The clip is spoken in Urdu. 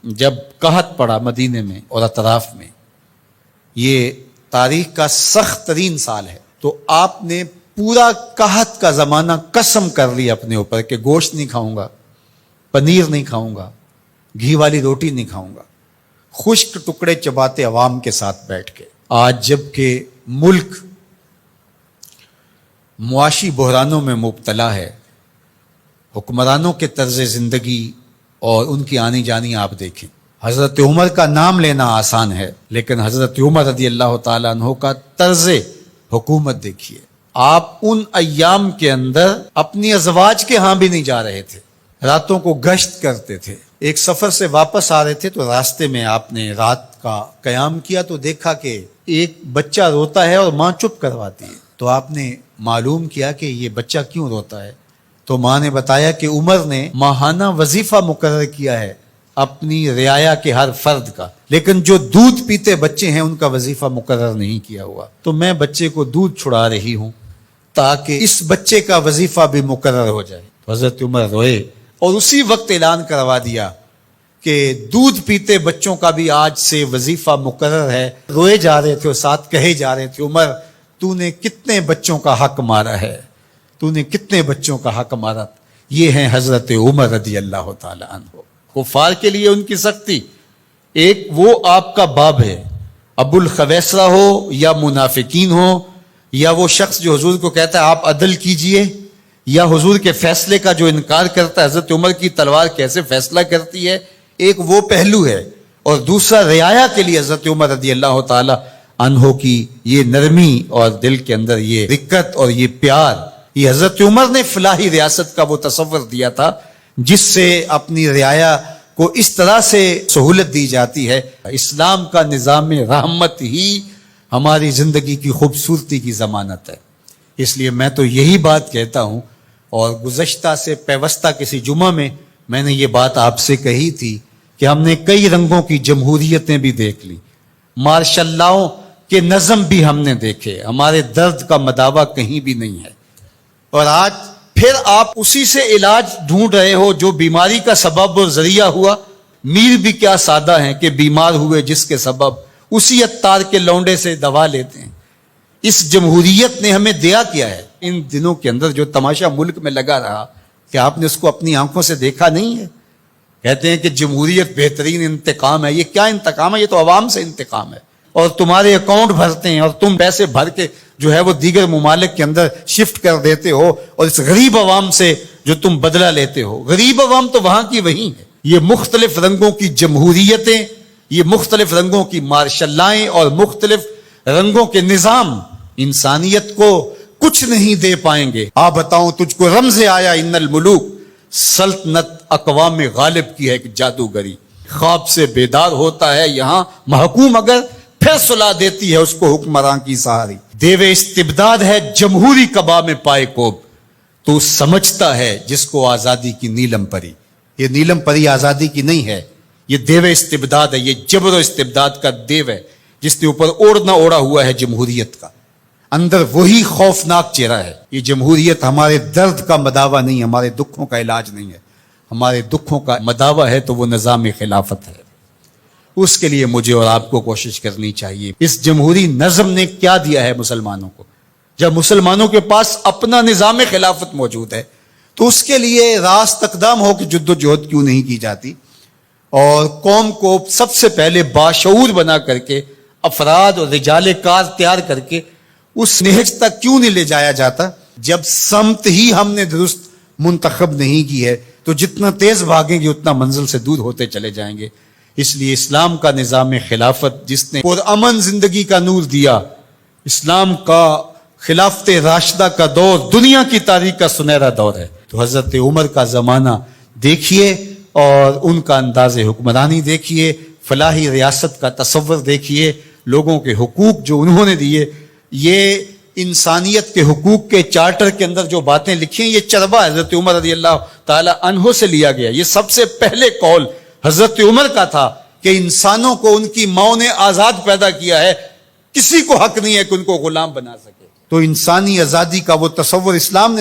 جب قحط پڑا مدینے میں اور اطراف میں، یہ تاریخ کا سخت ترین سال ہے، تو آپ نے پورا قحط کا زمانہ قسم کر لی اپنے اوپر کہ گوشت نہیں کھاؤں گا، پنیر نہیں کھاؤں گا، گھی والی روٹی نہیں کھاؤں گا، خشک ٹکڑے چباتے عوام کے ساتھ بیٹھ کے۔ آج جب کہ ملک معاشی بحرانوں میں مبتلا ہے، حکمرانوں کے طرز زندگی اور ان کی آنی جانی آپ دیکھیں۔ حضرت عمر کا نام لینا آسان ہے، لیکن حضرت عمر رضی اللہ تعالیٰ عنہ کا طرز حکومت دیکھیے۔ آپ ان ایام کے اندر اپنی ازواج کے ہاں بھی نہیں جا رہے تھے، راتوں کو گشت کرتے تھے۔ ایک سفر سے واپس آ رہے تھے تو راستے میں آپ نے رات کا قیام کیا تو دیکھا کہ ایک بچہ روتا ہے اور ماں چپ کرواتی ہے۔ تو آپ نے معلوم کیا کہ یہ بچہ کیوں روتا ہے، تو ماں نے بتایا کہ عمر نے ماہانہ وظیفہ مقرر کیا ہے اپنی رعایا کے ہر فرد کا، لیکن جو دودھ پیتے بچے ہیں ان کا وظیفہ مقرر نہیں کیا ہوا، تو میں بچے کو دودھ چھڑا رہی ہوں تاکہ اس بچے کا وظیفہ بھی مقرر ہو جائے۔ تو حضرت عمر روئے اور اسی وقت اعلان کروا دیا کہ دودھ پیتے بچوں کا بھی آج سے وظیفہ مقرر ہے۔ روئے جا رہے تھے اور ساتھ کہے جا رہے تھے، عمر تو نے کتنے بچوں کا حق مارا ہے، تو نے کتنے بچوں کا حق مارا۔ یہ ہیں حضرت عمر رضی اللہ تعالی عنہ۔ کفار کے لیے ان کی سختی، ایک وہ آپ کا باب ہے، ابو الخویسرہ ہو یا منافقین ہو یا وہ شخص جو حضور کو کہتا ہے آپ عدل کیجئے، یا حضور کے فیصلے کا جو انکار کرتا ہے، حضرت عمر کی تلوار کیسے فیصلہ کرتی ہے، ایک وہ پہلو ہے، اور دوسرا رعایا کے لیے حضرت عمر رضی اللہ تعالی عنہ کی یہ نرمی اور دل کے اندر یہ رقت اور یہ پیار، یہ حضرت عمر نے فلاحی ریاست کا وہ تصور دیا تھا جس سے اپنی رعایا کو اس طرح سے سہولت دی جاتی ہے۔ اسلام کا نظام رحمت ہی ہماری زندگی کی خوبصورتی کی ضمانت ہے۔ اس لیے میں تو یہی بات کہتا ہوں، اور گزشتہ سے پیوستہ کسی جمعہ میں نے یہ بات آپ سے کہی تھی کہ ہم نے کئی رنگوں کی جمہوریتیں بھی دیکھ لی، مارشل لاؤں کے نظم بھی ہم نے دیکھے، ہمارے درد کا مداوع کہیں بھی نہیں ہے، اور آج پھر آپ اسی سے علاج ڈھونڈ رہے ہو جو بیماری کا سبب اور ذریعہ ہوا۔ میر بھی کیا سادہ ہیں کہ بیمار ہوئے جس کے سبب اسی عطار کے لونڈے سے دوا لیتے ہیں۔ اس جمہوریت نے ہمیں دیا کیا ہے؟ ان دنوں کے اندر جو تماشا ملک میں لگا رہا کہ آپ نے اس کو اپنی آنکھوں سے دیکھا نہیں ہے؟ کہتے ہیں کہ جمہوریت بہترین انتقام ہے۔ یہ کیا انتقام ہے؟ یہ تو عوام سے انتقام ہے، اور تمہارے اکاؤنٹ بھرتے ہیں اور تم پیسے بھر کے جو ہے وہ دیگر ممالک کے اندر شفٹ کر دیتے ہو، اور اس غریب عوام سے جو تم بدلہ لیتے ہو، غریب عوام تو وہاں کی وہی ہے۔ یہ مختلف رنگوں کی جمہوریتیں، یہ مختلف رنگوں کی مارشل لائیں اور مختلف رنگوں کے نظام انسانیت کو کچھ نہیں دے پائیں گے۔ آپ بتاؤں تجھ کو رمز آیا ان الملوک، سلطنت اقوام غالب کی ہے کہ جادوگری، خواب سے بیدار ہوتا ہے یہاں محکوم، اگر پھر صلاح دیتی ہے اس کو حکمراں کی سہاری۔ دیوے استبداد ہے جمہوری کبا میں پائے کوب، تو سمجھتا ہے جس کو آزادی کی نیلم پری۔ یہ نیلم پری آزادی کی نہیں ہے، یہ دیوے استبداد ہے، یہ جبر و استبداد کا دیو ہے جس کے اوپر اوڑھنا اوڑھا ہوا ہے جمہوریت کا، اندر وہی خوفناک چہرہ ہے۔ یہ جمہوریت ہمارے درد کا مداوع نہیں، ہمارے دکھوں کا علاج نہیں ہے، ہمارے دکھوں کا مداوع ہے تو وہ نظام خلافت ہے۔ اس کے لیے مجھے اور آپ کو کوشش کرنی چاہیے۔ اس جمہوری نظم نے کیا دیا ہے مسلمانوں کو؟ جب مسلمانوں کے پاس اپنا نظام خلافت موجود ہے تو اس کے لیے راست اقدام ہو کہ جد و جہد کیوں نہیں کی جاتی، اور قوم کو سب سے پہلے باشعور بنا کر کے افراد اور رجال کار تیار کر کے اس نہج تک کیوں نہیں لے جایا جاتا؟ جب سمت ہی ہم نے درست منتخب نہیں کی ہے تو جتنا تیز بھاگیں گے اتنا منزل سے دور ہوتے چلے جائیں گے۔ اس لیے اسلام کا نظام خلافت جس نے پرامن زندگی کا نور دیا، اسلام کا خلافت راشدہ کا دور دنیا کی تاریخ کا سنہرا دور ہے۔ تو حضرت عمر کا زمانہ دیکھیے اور ان کا انداز حکمرانی دیکھیے، فلاحی ریاست کا تصور دیکھیے، لوگوں کے حقوق جو انہوں نے دیے، یہ انسانیت کے حقوق کے چارٹر کے اندر جو باتیں لکھی ہیں، یہ چربہ حضرت عمر رضی اللہ تعالی عنہ سے لیا گیا۔ یہ سب سے پہلے قول حضرت عمر کا تھا کہ انسانوں کو ان کی ماں نے آزاد پیدا کیا ہے، کسی کو حق نہیں ہے کہ ان کو غلام بنا سکے۔ تو انسانی آزادی کا وہ تصور اسلام نے